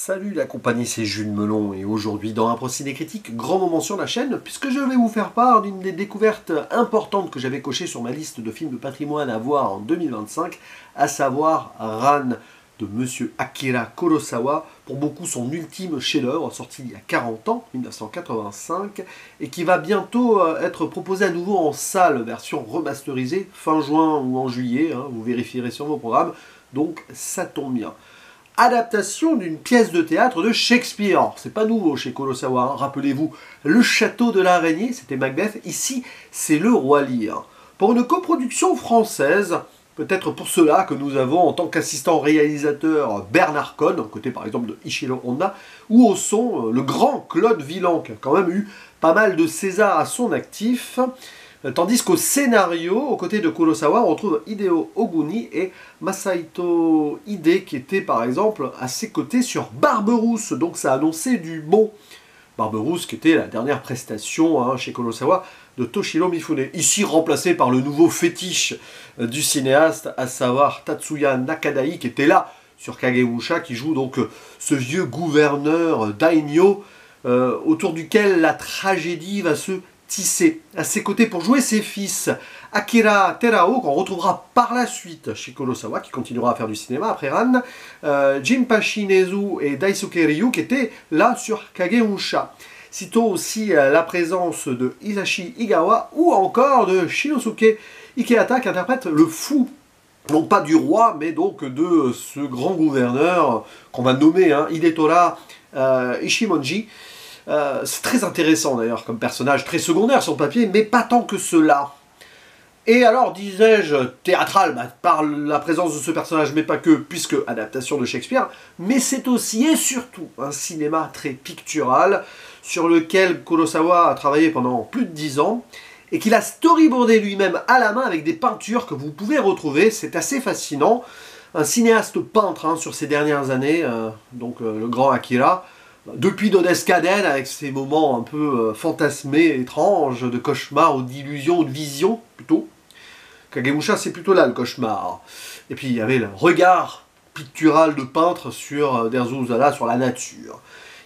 Salut la compagnie, c'est Jules Melon et aujourd'hui dans un procédé critique, grand moment sur la chaîne puisque je vais vous faire part d'une des découvertes importantes que j'avais cochées sur ma liste de films de patrimoine à voir en 2025, à savoir Ran de Monsieur Akira Kurosawa, pour beaucoup son ultime chef-d'œuvre, sorti il y a 40 ans, 1985, et qui va bientôt être proposé à nouveau en salle, version remasterisée, fin juin ou en juillet, hein, vous vérifierez sur vos programmes, donc ça tombe bien. Adaptation d'une pièce de théâtre de Shakespeare. C'est pas nouveau chez Kurosawa, hein. Rappelez-vous, le château de l'araignée, c'était Macbeth. Ici, c'est le roi Lear. Pour une coproduction française, peut-être pour cela que nous avons en tant qu'assistant réalisateur Bernard Cohn, côté par exemple de Ichiro Honda, ou au son le grand Claude Villan, qui a quand même eu pas mal de Césars à son actif. Tandis qu'au scénario, aux côtés de Kurosawa, on retrouve Hideo Oguni et Masahito Ide, qui étaient par exemple à ses côtés sur Barberousse, donc ça annonçait du bon. Barberousse qui était la dernière prestation chez Kurosawa de Toshiro Mifune, ici remplacé par le nouveau fétiche du cinéaste, à savoir Tatsuya Nakadai, qui était là sur Kagemusha, qui joue donc ce vieux gouverneur daimyo, autour duquel la tragédie va se tissé à ses côtés pour jouer ses fils. Akira Terao, qu'on retrouvera par la suite chez Kurosawa, qui continuera à faire du cinéma après Ran, Jinpachi Nezu et Daisuke Ryu, qui étaient là sur Kagemusha. Citons aussi la présence de Hisashi Igawa, ou encore de Shinosuke Ikehata, qui interprète le fou, non pas du roi, mais donc de ce grand gouverneur qu'on va nommer Hidetora Ishimonji. C'est très intéressant d'ailleurs comme personnage, très secondaire sur le papier, mais pas tant que cela. Et alors, disais-je, théâtral, par la présence de ce personnage, mais pas que, puisque adaptation de Shakespeare, mais c'est aussi et surtout un cinéma très pictural, sur lequel Kurosawa a travaillé pendant plus de 10 ans, et qu'il a storyboardé lui-même à la main avec des peintures que vous pouvez retrouver, c'est assez fascinant. Un cinéaste peintre sur ces dernières années, donc le grand Akira, depuis Dodescaden, avec ses moments un peu fantasmés, étranges, de cauchemar ou d'illusion ou de vision, plutôt. Kagemusha, c'est plutôt là le cauchemar. Et puis il y avait le regard pictural de peintre sur Derzuzala, sur la nature.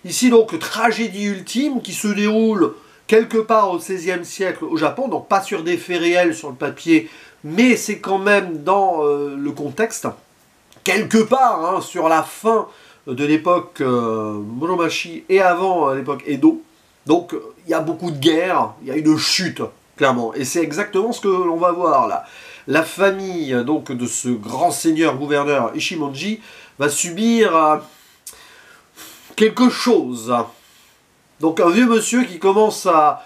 Ici donc, tragédie ultime qui se déroule quelque part au XVIe siècle au Japon, donc pas sur des faits réels sur le papier, mais c'est quand même dans le contexte, quelque part sur la fin de l'époque Muromachi et avant l'époque Edo. Donc il y a beaucoup de guerres, il y a une chute, clairement. Et c'est exactement ce que l'on va voir là. La famille donc de ce grand seigneur gouverneur Ishimonji va subir quelque chose. Donc un vieux monsieur qui commence à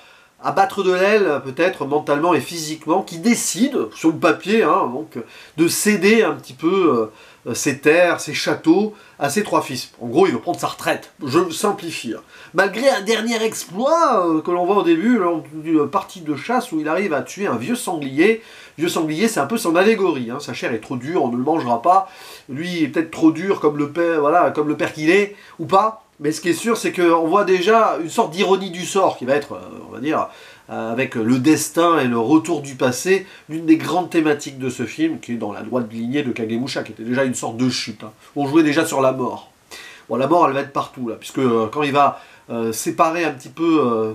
battre de l'aile, peut-être mentalement et physiquement, qui décide, sur le papier, donc, de céder un petit peu ses terres, ses châteaux, à ses 3 fils. En gros, il veut prendre sa retraite, je simplifie. Malgré un dernier exploit que l'on voit au début, lors d'une partie de chasse où il arrive à tuer un vieux sanglier. Vieux sanglier, c'est un peu son allégorie, sa chair est trop dure, on ne le mangera pas. Lui, il est peut-être trop dur comme le père, voilà, comme le père qu'il est, ou pas. Mais ce qui est sûr, c'est qu'on voit déjà une sorte d'ironie du sort qui va être, on va dire, avec le destin et le retour du passé, l'une des grandes thématiques de ce film, qui est dans la droite lignée de Kagemusha, qui était déjà une sorte de chute. On jouait déjà sur la mort. Bon, la mort, elle va être partout, là, puisque quand il va séparer un petit peu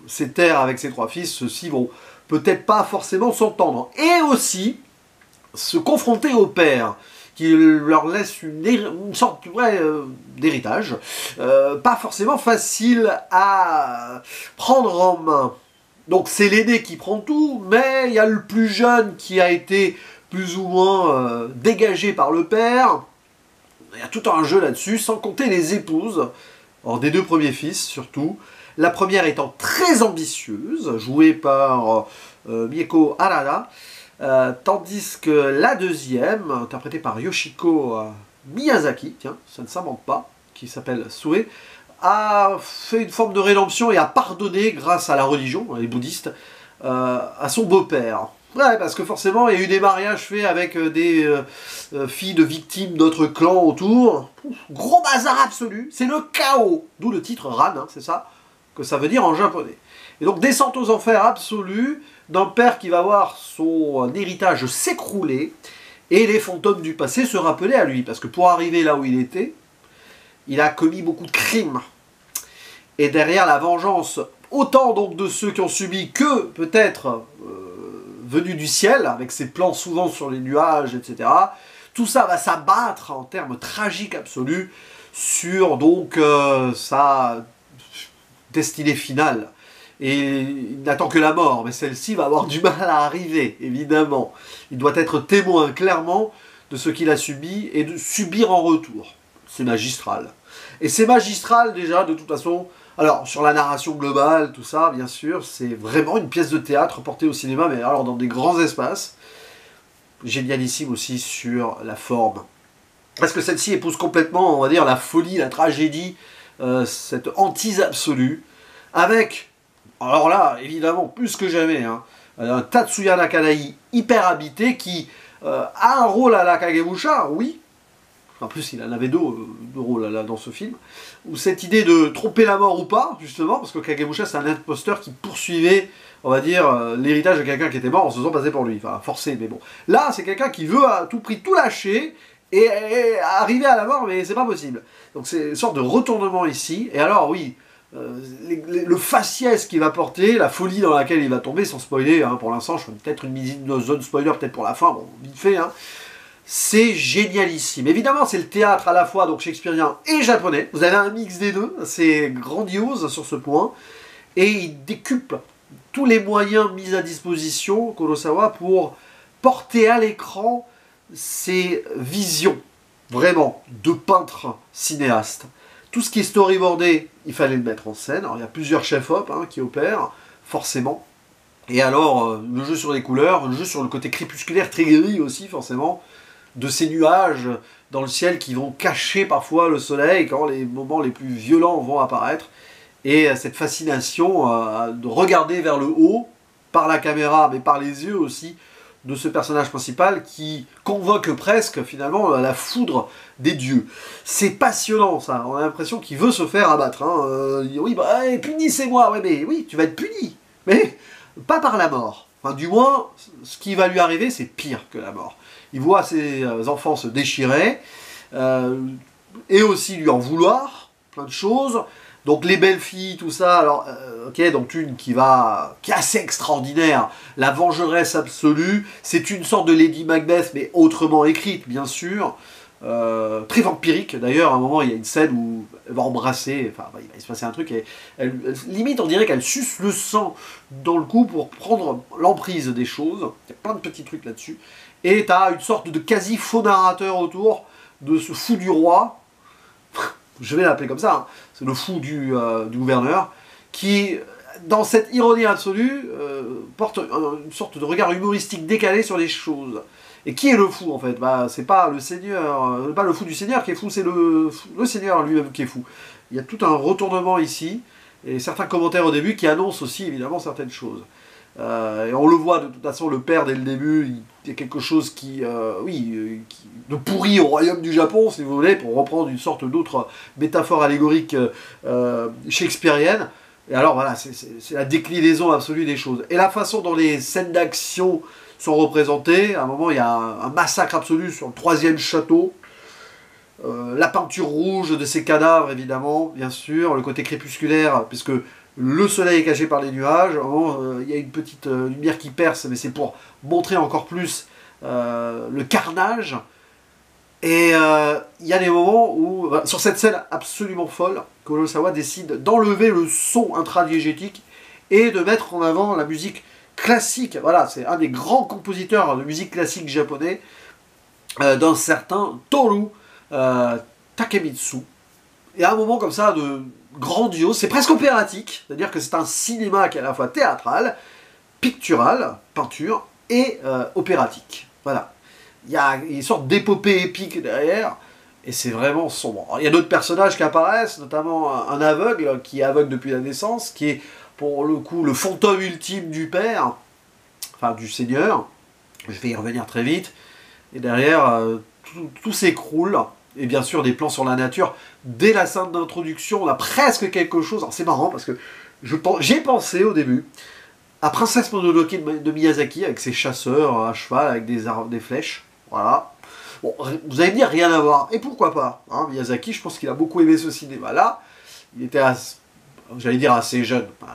ses terres avec ses 3 fils, ceux-ci vont peut-être pas forcément s'entendre. Et aussi, se confronter au père, qui leur laisse une sorte d'héritage, pas forcément facile à prendre en main. Donc c'est l'aîné qui prend tout, mais il y a le plus jeune qui a été plus ou moins dégagé par le père. Il y a tout un jeu là-dessus, sans compter les épouses, alors des 2 premiers fils surtout. La première étant très ambitieuse, jouée par Mieko Harada, tandis que la deuxième, interprétée par Yoshiko Miyazaki, tiens, ça ne s'invente pas, qui s'appelle Sue, a fait une forme de rédemption et a pardonné, grâce à la religion, les bouddhistes, à son beau-père. Ouais, parce que forcément, il y a eu des mariages faits avec des filles de victimes d'autres clans autour. Gros bazar absolu, c'est le chaos. D'où le titre Ran, c'est ça que ça veut dire en japonais. Et donc, descente aux enfers absolue d'un père qui va voir son héritage s'écrouler et les fantômes du passé se rappeler à lui. Parce que pour arriver là où il était, il a commis beaucoup de crimes. Et derrière la vengeance, autant donc de ceux qui ont subi que peut-être venus du ciel, avec ses plans souvent sur les nuages, etc. Tout ça va s'abattre en termes tragiques absolus sur donc sa destinée finale. Et il n'attend que la mort, mais celle-ci va avoir du mal à arriver, évidemment. Il doit être témoin clairement de ce qu'il a subi et de subir en retour. C'est magistral. Et c'est magistral déjà, de toute façon. Alors, sur la narration globale, tout ça, bien sûr, c'est vraiment une pièce de théâtre portée au cinéma, mais alors dans des grands espaces. Génialissime aussi sur la forme. Parce que celle-ci épouse complètement, on va dire, la folie, la tragédie, cette hantise absolue, avec, alors là, évidemment, plus que jamais, hein, un Tatsuya Nakadai hyper habité qui a un rôle à la Kagemusha, oui. En plus, il en avait deux rôles là, dans ce film. Où cette idée de tromper la mort ou pas, justement, parce que Kagemusha, c'est un imposteur qui poursuivait, on va dire, l'héritage de quelqu'un qui était mort en se faisant passer pour lui. Enfin, forcé, mais bon. Là, c'est quelqu'un qui veut à tout prix tout lâcher et arriver à la mort, mais c'est pas possible. Donc c'est une sorte de retournement ici. Et alors, oui, le faciès qu'il va porter, la folie dans laquelle il va tomber, sans spoiler, hein, pour l'instant, je fais peut-être une zone spoiler, peut-être pour la fin, bon, vite fait, hein. C'est génialissime. Évidemment, c'est le théâtre à la fois donc shakespearien et japonais. Vous avez un mix des deux, c'est grandiose sur ce point. Et il décuple tous les moyens mis à disposition, Kurosawa, pour porter à l'écran ses visions, vraiment, de peintre cinéaste. Tout ce qui est storyboardé, il fallait le mettre en scène. Alors, il y a plusieurs chefs-op hein, qui opèrent, forcément. Et alors, le jeu sur les couleurs, le jeu sur le côté crépusculaire, très gris aussi, forcément, de ces nuages dans le ciel qui vont cacher parfois le soleil quand les moments les plus violents vont apparaître. Et cette fascination de regarder vers le haut, par la caméra, mais par les yeux aussi, de ce personnage principal qui convoque presque finalement la foudre des dieux. C'est passionnant ça, on a l'impression qu'il veut se faire abattre. Hein. Oui, bah, punissez-moi, ouais, mais oui, tu vas être puni, mais pas par la mort. Enfin, du moins, ce qui va lui arriver, c'est pire que la mort. Il voit ses enfants se déchirer, et aussi lui en vouloir, plein de choses. Donc les belles filles, tout ça, alors, ok, donc une qui est assez extraordinaire, la vengeresse absolue, c'est une sorte de Lady Macbeth, mais autrement écrite, bien sûr, très vampirique, d'ailleurs, à un moment, il y a une scène où elle va embrasser, enfin, il va se passer un truc, et limite, on dirait qu'elle suce le sang dans le cou pour prendre l'emprise des choses, il y a plein de petits trucs là-dessus, et t'as une sorte de quasi-faux narrateur autour de ce fou du roi, je vais l'appeler comme ça, hein. C'est le fou du gouverneur, qui, dans cette ironie absolue, porte une sorte de regard humoristique décalé sur les choses. Et qui est le fou en fait? Bah, c'est pas le seigneur, pas le fou du seigneur qui est fou, c'est le seigneur lui-même qui est fou. Il y a tout un retournement ici, et certains commentaires au début qui annoncent aussi évidemment certaines choses. Et on le voit de toute façon, le père dès le début, il y a quelque chose qui de pourri au royaume du Japon, si vous voulez, pour reprendre une sorte d'autre métaphore allégorique shakespearienne. Et alors voilà, c'est la déclinaison absolue des choses. Et la façon dont les scènes d'action sont représentées, à un moment il y a un massacre absolu sur le 3e château. La peinture rouge de ces cadavres, évidemment, bien sûr, le côté crépusculaire, puisque le soleil est caché par les nuages, il y a une petite lumière qui perce, mais c'est pour montrer encore plus le carnage. Et il y a des moments où, sur cette scène absolument folle, Kurosawa décide d'enlever le son intradiégétique et de mettre en avant la musique classique. Voilà, c'est un des grands compositeurs de musique classique japonais, d'un certain Toru Takemitsu. Et à un moment comme ça de grandiose, c'est presque opératique, c'est-à-dire que c'est un cinéma qui est à la fois théâtral, pictural, peinture, et opératique. Voilà. Il y a une sorte d'épopée épique derrière, et c'est vraiment sombre. Alors, il y a d'autres personnages qui apparaissent, notamment un aveugle, qui est aveugle depuis la naissance, qui est pour le coup le fantôme ultime du père, enfin du seigneur. Je vais y revenir très vite. Et derrière, tout s'écroule. Et bien sûr, des plans sur la nature. Dès la scène d'introduction, on a presque quelque chose. Alors c'est marrant parce que j'ai pensé au début à Princesse Mononoke de Miyazaki avec ses chasseurs à cheval avec des flèches. Voilà. Bon, vous allez me dire, rien à voir. Et pourquoi pas, hein, Miyazaki, je pense qu'il a beaucoup aimé ce cinéma-là. Il était, j'allais dire, assez jeune. Enfin,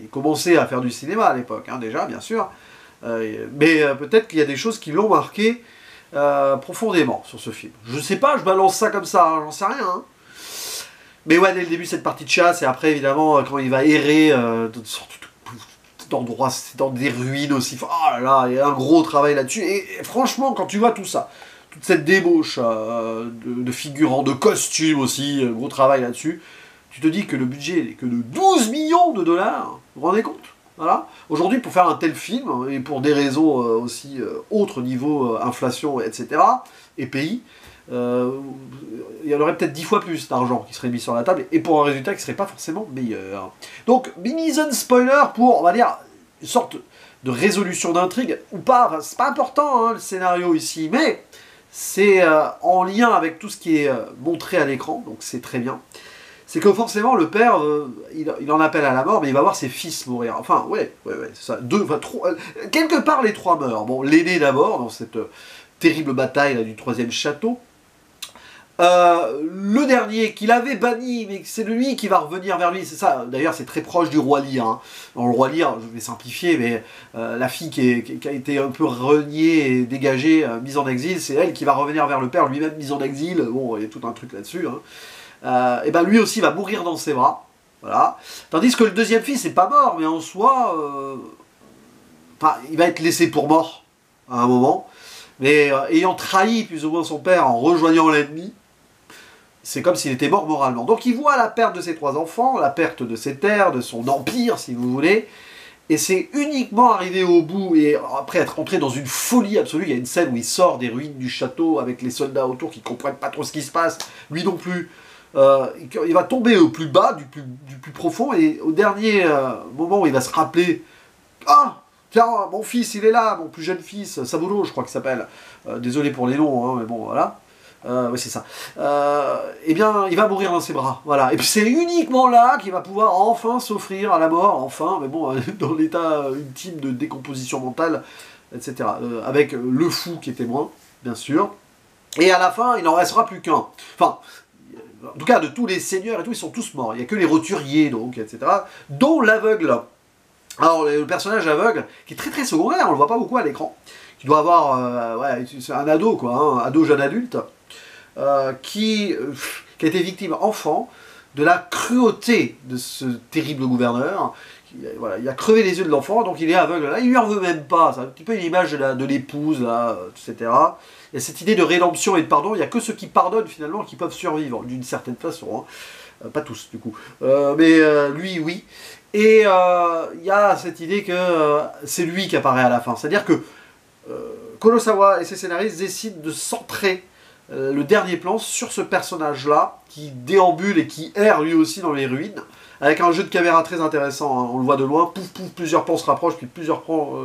il commençait à faire du cinéma à l'époque, hein, déjà, bien sûr. Mais peut-être qu'il y a des choses qui l'ont marqué profondément sur ce film. Je sais pas, je balance ça comme ça, hein, j'en sais rien. Hein. Mais ouais, dès le début, cette partie de chasse, et après, évidemment, quand il va errer d'endroits, dans des ruines aussi. Oh là là, il y a un gros travail là-dessus. Et franchement, quand tu vois tout ça, toute cette débauche de figurants, de costumes aussi, gros travail là-dessus, tu te dis que le budget n'est que de 12 millions de dollars. Vous vous rendez compte? Voilà. Aujourd'hui, pour faire un tel film, et pour des raisons aussi autres, niveau inflation, etc., et pays, il y en aurait peut-être 10 fois plus d'argent qui serait mis sur la table, et pour un résultat qui serait pas forcément meilleur. Donc, mini-zone spoiler pour, on va dire, une sorte de résolution d'intrigue, ou pas, enfin, c'est pas important hein, le scénario ici, mais c'est en lien avec tout ce qui est montré à l'écran, donc c'est très bien. C'est que forcément le père, il en appelle à la mort, mais il va voir ses fils mourir. Enfin, ouais, c'est ça. Quelque part les trois meurent. Bon, l'aîné d'abord, dans cette terrible bataille là, du troisième château. Le dernier qu'il avait banni, mais c'est lui qui va revenir vers lui, c'est ça, d'ailleurs c'est très proche du roi Lear. Hein. Dans le roi Lear, je vais simplifier, mais la fille qui a été un peu reniée et dégagée, mise en exil, c'est elle qui va revenir vers le père, lui-même mis en exil, bon, il y a tout un truc là-dessus. Hein. Et ben lui aussi va mourir dans ses bras, voilà. Tandis que le deuxième fils n'est pas mort, mais en soi, il va être laissé pour mort à un moment, mais ayant trahi plus ou moins son père en rejoignant l'ennemi, c'est comme s'il était mort moralement. Donc il voit la perte de ses trois enfants, la perte de ses terres, de son empire, si vous voulez, et c'est uniquement arrivé au bout, et après être entré dans une folie absolue, il y a une scène où il sort des ruines du château avec les soldats autour qui ne comprennent pas trop ce qui se passe, lui non plus. Il va tomber au plus bas, du plus profond, et au dernier moment où il va se rappeler « Ah, tiens, mon fils, il est là, mon plus jeune fils, Saburo, je crois qu'il s'appelle. Désolé pour les noms, hein, mais bon, voilà. Oui, c'est ça. Eh bien, il va mourir dans ses bras, voilà. Et puis c'est uniquement là qu'il va pouvoir enfin s'offrir à la mort, enfin, mais bon, dans l'état ultime de décomposition mentale, etc. Avec le fou qui est témoin, bien sûr. Et à la fin, il n'en restera plus qu'un. Enfin... En tout cas, de tous les seigneurs et tout, ils sont tous morts. Il n'y a que les roturiers, donc, etc. Dont l'aveugle. Alors, le personnage aveugle, qui est très très secondaire, on le voit pas beaucoup à l'écran, qui doit avoir, c'est un ado, quoi, hein, un ado jeune adulte, qui a été victime enfant de la cruauté de ce terrible gouverneur. Voilà, il a crevé les yeux de l'enfant, donc il est aveugle. Là, il lui en veut même pas. C'est un petit peu une image de l'épouse, là, etc. Il y a cette idée de rédemption et de pardon. Il n'y a que ceux qui pardonnent, finalement, qui peuvent survivre, d'une certaine façon. Hein. Pas tous, du coup. Mais lui, oui. Et il y a cette idée que c'est lui qui apparaît à la fin. C'est-à-dire que Kurosawa et ses scénaristes décident de centrer le dernier plan sur ce personnage-là, qui déambule et qui erre lui aussi dans les ruines, avec un jeu de caméra très intéressant, hein. On le voit de loin, pouf pouf, plusieurs plans se rapprochent, puis plusieurs plans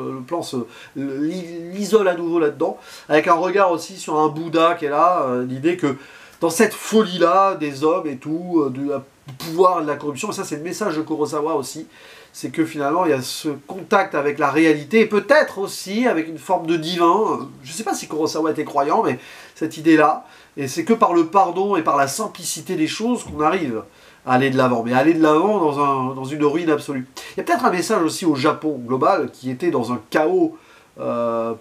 l'isolent à nouveau là-dedans, avec un regard aussi sur un Bouddha qui est là, l'idée que dans cette folie-là, des hommes et tout, du pouvoir et de la corruption, et ça c'est le message de Kurosawa aussi, c'est que finalement il y a ce contact avec la réalité, et peut-être aussi avec une forme de divin, je ne sais pas si Kurosawa était croyant, mais cette idée-là, et c'est que par le pardon et par la simplicité des choses qu'on arrive à aller de l'avant, mais aller de l'avant dans une ruine absolue. Il y a peut-être un message aussi au Japon global, qui était dans un chaos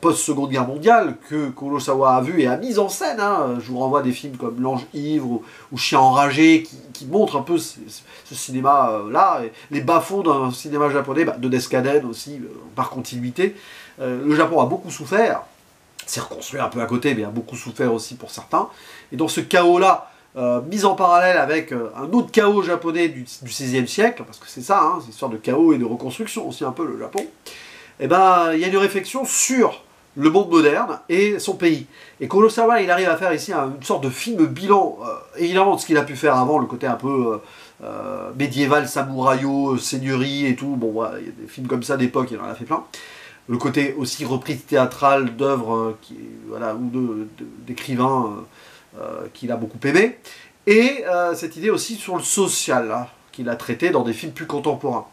post-seconde guerre mondiale, que Kurosawa a vu et a mis en scène. Hein. Je vous renvoie à des films comme L'Ange ivre ou Chien enragé, qui montrent un peu ce cinéma-là, les bas-fonds d'un cinéma japonais, de Deskaden aussi, par continuité. Le Japon a beaucoup souffert, s'est reconstruit un peu à côté, mais a beaucoup souffert aussi pour certains. Et dans ce chaos-là, mis en parallèle avec un autre chaos japonais du XVIe siècle, parce que c'est ça, hein, c'est une histoire de chaos et de reconstruction aussi un peu le Japon, et ben il y a une réflexion sur le monde moderne et son pays. Et Kurosawa, il arrive à faire ici une sorte de film bilan, évidemment de ce qu'il a pu faire avant, le côté un peu médiéval, samouraïo, seigneurie et tout, bon voilà, il y a des films comme ça d'époque, il en a fait plein. Le côté aussi reprise théâtrale d'œuvres voilà, ou d'écrivains qu'il a beaucoup aimé, et cette idée aussi sur le social, là, qu'il a traité dans des films plus contemporains.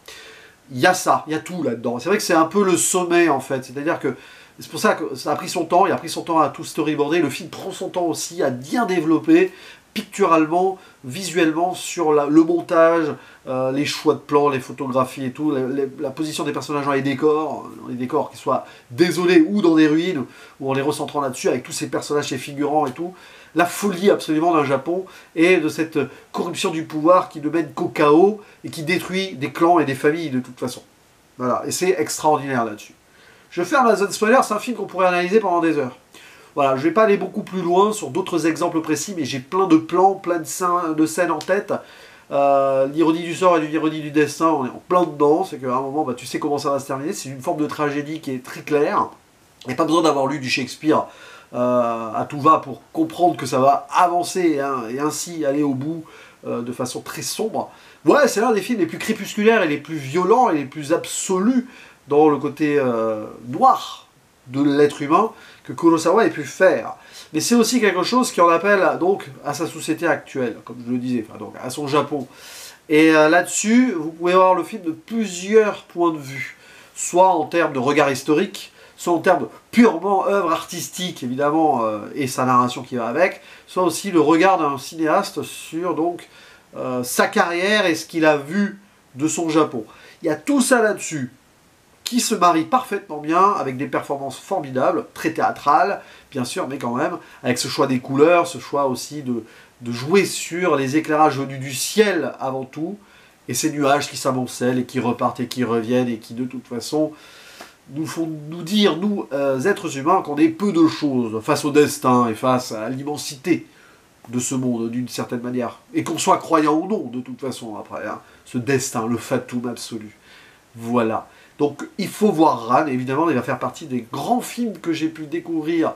Il y a ça, il y a tout là-dedans. C'est vrai que c'est un peu le sommet, en fait, c'est-à-dire que C'est pour ça que ça a pris son temps, il a pris son temps à tout storyboarder, le film prend son temps aussi à bien développer, picturalement, visuellement, sur le montage, les choix de plans, les photographies et tout, la position des personnages dans les décors qui soient désolés ou dans des ruines, ou en les recentrant là-dessus, avec tous ces personnages, ces figurants et tout, la folie absolument d'un Japon, et de cette corruption du pouvoir qui ne mène qu'au chaos, et qui détruit des clans et des familles de toute façon. Voilà, et c'est extraordinaire là-dessus. Je ferme la zone spoiler, c'est un film qu'on pourrait analyser pendant des heures. Voilà, je ne vais pas aller beaucoup plus loin sur d'autres exemples précis, mais j'ai plein de plans, plein de scènes en tête. L'ironie du sort et l'ironie du destin, on est en plein dedans. C'est qu'à un moment, bah, tu sais comment ça va se terminer. C'est une forme de tragédie qui est très claire. Il n'y a pas besoin d'avoir lu du Shakespeare à tout va pour comprendre que ça va avancer hein, et ainsi aller au bout de façon très sombre. Ouais, c'est l'un des films les plus crépusculaires et les plus violents et les plus absolus dans le côté noir de l'être humain que Kurosawa ait pu faire. Mais c'est aussi quelque chose qui en appelle donc à sa société actuelle, comme je le disais, enfin, donc à son Japon. Et là-dessus, vous pouvez voir le film de plusieurs points de vue, soit en termes de regard historique, soit en termes purement œuvre artistique, évidemment, et sa narration qui va avec, soit aussi le regard d'un cinéaste sur donc sa carrière et ce qu'il a vu de son Japon. Il y a tout ça là-dessus qui se marie parfaitement bien, avec des performances formidables, très théâtrales, bien sûr, mais quand même, avec ce choix des couleurs, ce choix aussi de jouer sur les éclairages venus du ciel avant tout, et ces nuages qui s'amoncellent et qui repartent et qui reviennent, et qui de toute façon nous font nous dire, nous, êtres humains, qu'on est peu de choses face au destin et face à l'immensité de ce monde, d'une certaine manière. Et qu'on soit croyant ou non, de toute façon, après, hein, ce destin, le fatum absolu. Voilà. Donc il faut voir Ran, évidemment, il va faire partie des grands films que j'ai pu découvrir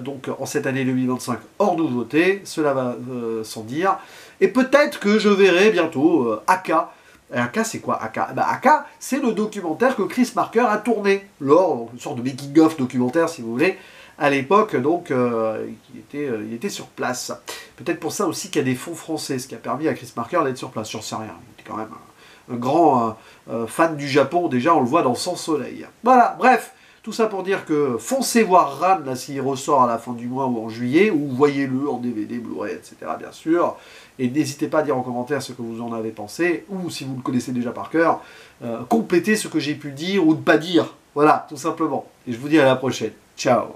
donc, en cette année 2025 hors nouveauté, cela va sans dire. Et peut-être que je verrai bientôt Aka. Et Aka, c'est quoi Aka? Bah, Aka, c'est le documentaire que Chris Marker a tourné, lors, une sorte de making-of documentaire si vous voulez, à l'époque, donc il était sur place. Peut-être pour ça aussi qu'il y a des fonds français, ce qui a permis à Chris Marker d'être sur place, j'en sais rien, il était quand même un grand fan du Japon, déjà on le voit dans Sans Soleil. Voilà, bref, tout ça pour dire que foncez voir Ran, là s'il ressort à la fin du mois ou en juillet, ou voyez-le en DVD, Blu-ray, etc. bien sûr, et n'hésitez pas à dire en commentaire ce que vous en avez pensé, ou si vous le connaissez déjà par cœur, complétez ce que j'ai pu dire ou ne pas dire, voilà, tout simplement. Et je vous dis à la prochaine, ciao.